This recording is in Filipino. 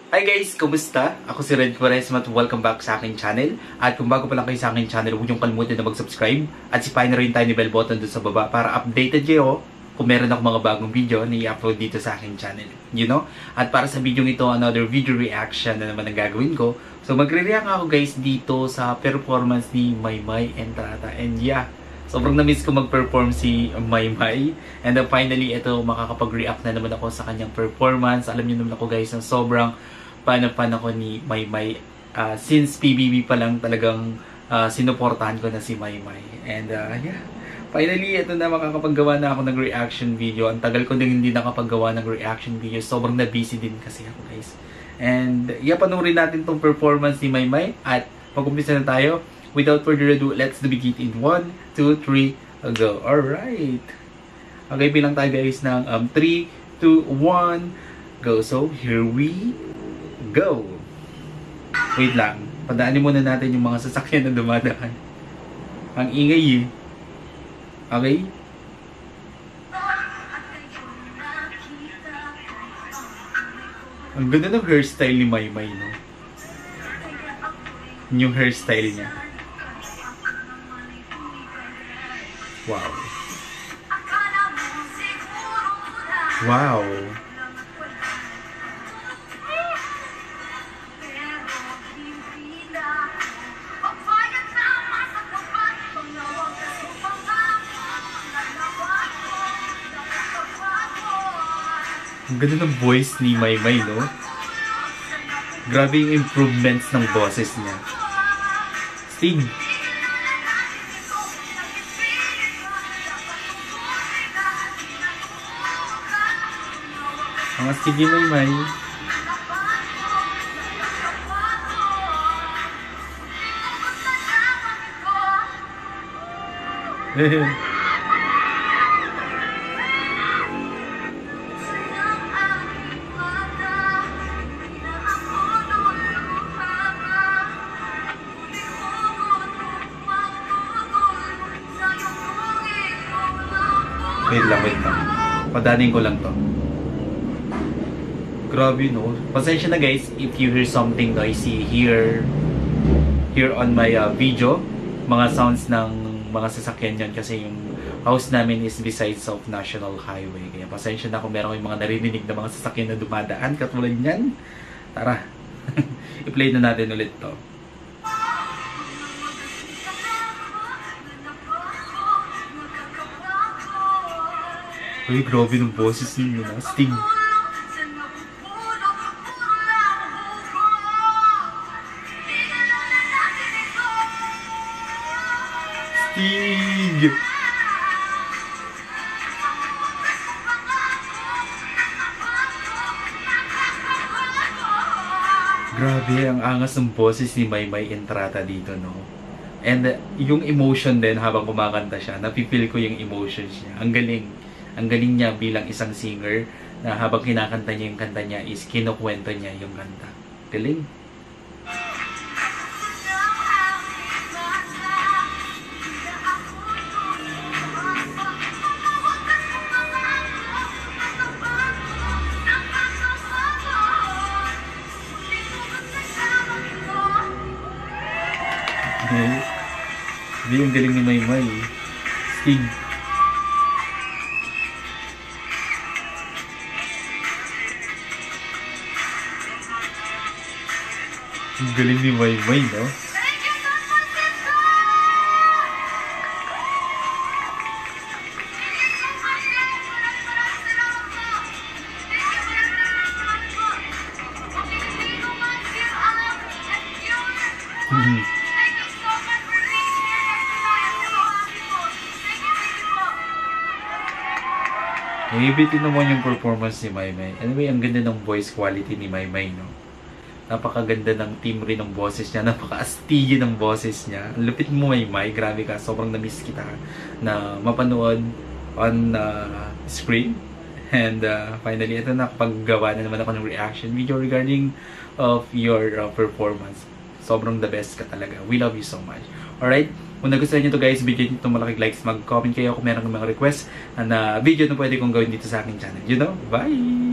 Hi guys! Kumusta? Ako si Red Quaresma at welcome back sa aking channel. At kung bago pa lang kayo sa aking channel, huwag niyong kalimutan na mag-subscribe at sipahin na rin tayo ni bell button doon sa baba para updated kayo kung meron ako mga bagong video na i-upload dito sa aking channel. You know? At para sa video ito, another video reaction na naman ang gagawin ko. So magre-react ako guys dito sa performance ni Maymay Entrata. And yeah, sobrang na-miss ko mag-perform si Maymay. And then finally, ito makakapag-react na naman ako sa kanyang performance. Alam niyo naman ako guys, na sobrang fan ako ni Maymay. Since PBB pa lang talagang sinuportahan ko na si Maymay. And yeah, finally, ito na makakapaggawa na ako ng reaction video. Ang tagal ko din hindi nakapaggawa ng reaction video. Sobrang na-busy din kasi ako guys. And yeah, panoorin natin tong performance ni Maymay. At mag-umpisa na tayo. Without further ado, let's begin in 1, 2, 3, go. Alright. Okay, bilang tayo guys ng 3, 2, 1, go. So, here we go. Wait lang. Padaanin muna natin yung mga sasakyan na dumadaan. Ang ingay eh. Okay? Ang ganda ng hairstyle ni Maymay, no? Yung hairstyle niya. Wow. Wow. Ang ganda ng voice ni Maymay, no? Grabe yung improvements ng boses niya. Sting. Mga sting ni Maymay. Wait lang. Padanin ko lang to. Grabe, no? Pasensya na guys if you hear something noisy here on my video. Mga sounds ng mga sasakyan yan kasi yung house namin is besides of National Highway. Kaya pasensya na kung meron yung mga naririnig na mga sasakyan na dumadaan katulad niyan. Tara, i-play na natin ulit to. Uy, grabe ng boses ninyo na. Sting. Sting! Grabe, ang angas ng boses ni Maymay Entrata dito, no? And yung emotion din habang kumakanta siya, napipil ko yung emotions niya. Ang galing. Ang galing niya bilang isang singer na habang kinakanta niya yung kanta niya is kinukwento niya yung kanta. Galing. Hindi yung galing ni Maymay. Sting. Ang galing ni Maymay, no? Ibitin naman yung performance ni Maymay. Anyway, ang ganda ng voice quality ni Maymay, no? Napakaganda ng timbre ng boses niya. Napaka-astige ng boses niya. Ang lupit mo, Maymay. Grabe ka. Sobrang na-miss kita na mapanood on screen. And finally, ito nakapaggawa na naman ako ng reaction video regarding of your performance. Sobrang the best ka talaga. We love you so much. Alright? Kung nagustuhan nyo to guys, bigyan nyo itong malaking likes. Mag-comment kayo kung meron ng mga request na video na pwede kong gawin dito sa aking channel. You know? Bye!